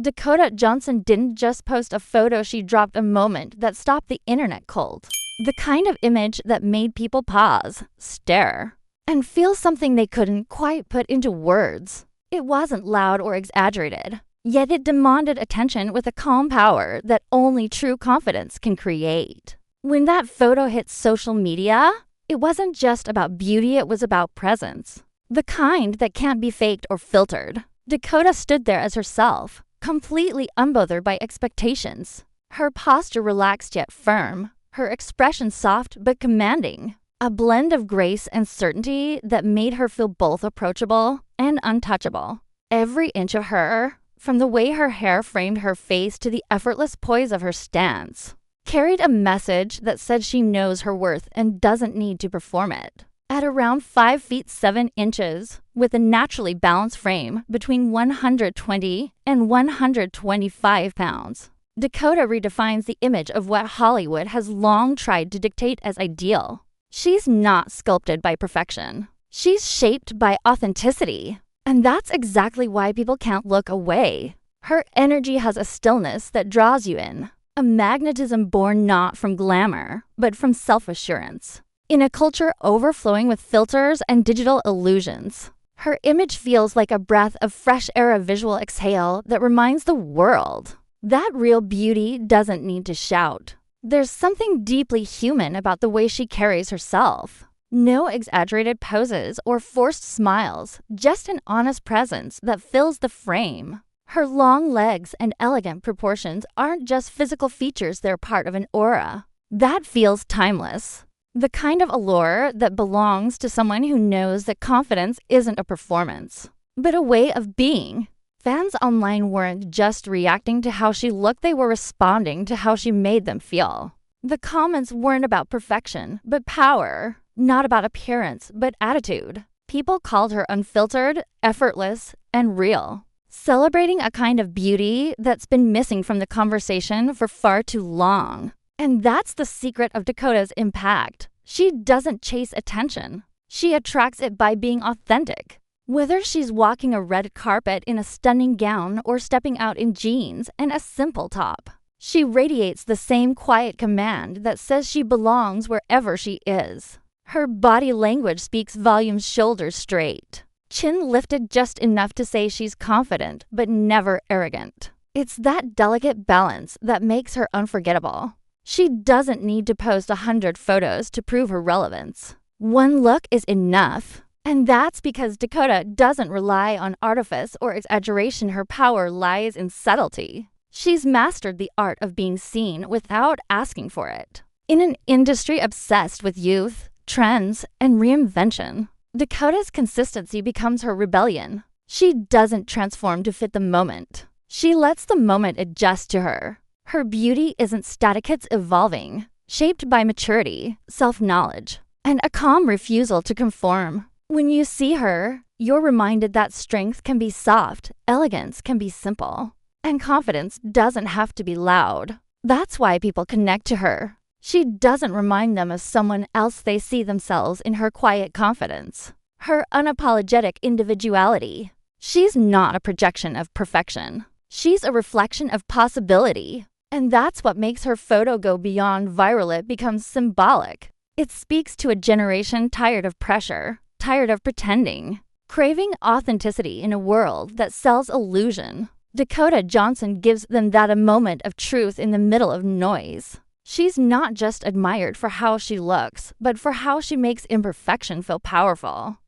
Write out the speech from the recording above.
Dakota Johnson didn't just post a photo, she dropped a moment that stopped the internet cold. The kind of image that made people pause, stare, and feel something they couldn't quite put into words. It wasn't loud or exaggerated, yet it demanded attention with a calm power that only true confidence can create. When that photo hit social media, it wasn't just about beauty, it was about presence. The kind that can't be faked or filtered. Dakota stood there as herself, completely unbothered by expectations. Her posture relaxed yet firm, her expression soft but commanding. A blend of grace and certainty that made her feel both approachable and untouchable. Every inch of her, from the way her hair framed her face to the effortless poise of her stance, carried a message that said she knows her worth and doesn't need to perform it. At around 5 feet 7 inches, with a naturally balanced frame between 120 and 125 pounds, Dakota redefines the image of what Hollywood has long tried to dictate as ideal. She's not sculpted by perfection. She's shaped by authenticity. And that's exactly why people can't look away. Her energy has a stillness that draws you in, a magnetism born not from glamour, but from self-assurance. In a culture overflowing with filters and digital illusions, her image feels like a breath of fresh air, a visual exhale that reminds the world that real beauty doesn't need to shout. There's something deeply human about the way she carries herself. No exaggerated poses or forced smiles, just an honest presence that fills the frame. Her long legs and elegant proportions aren't just physical features, they're part of an aura that feels timeless. The kind of allure that belongs to someone who knows that confidence isn't a performance, but a way of being. Fans online weren't just reacting to how she looked, they were responding to how she made them feel. The comments weren't about perfection, but power. Not about appearance, but attitude. People called her unfiltered, effortless, and real, celebrating a kind of beauty that's been missing from the conversation for far too long. And that's the secret of Dakota's impact. She doesn't chase attention. She attracts it by being authentic. Whether she's walking a red carpet in a stunning gown or stepping out in jeans and a simple top, she radiates the same quiet command that says she belongs wherever she is. Her body language speaks volumes, shoulders straight, chin lifted just enough to say she's confident but never arrogant. It's that delicate balance that makes her unforgettable. She doesn't need to post 100 photos to prove her relevance. One look is enough. And that's because Dakota doesn't rely on artifice or exaggeration. Her power lies in subtlety. She's mastered the art of being seen without asking for it. In an industry obsessed with youth, trends, and reinvention, Dakota's consistency becomes her rebellion. She doesn't transform to fit the moment. She lets the moment adjust to her. Her beauty isn't static, it's evolving, shaped by maturity, self-knowledge, and a calm refusal to conform. When you see her, you're reminded that strength can be soft, elegance can be simple, and confidence doesn't have to be loud. That's why people connect to her. She doesn't remind them of someone else, they see themselves in her quiet confidence, her unapologetic individuality. She's not a projection of perfection. She's a reflection of possibility. And that's what makes her photo go beyond viral. It becomes symbolic. It speaks to a generation tired of pressure, tired of pretending, craving authenticity in a world that sells illusion. Dakota Johnson gives them that, a moment of truth in the middle of noise. She's not just admired for how she looks, but for how she makes imperfection feel powerful.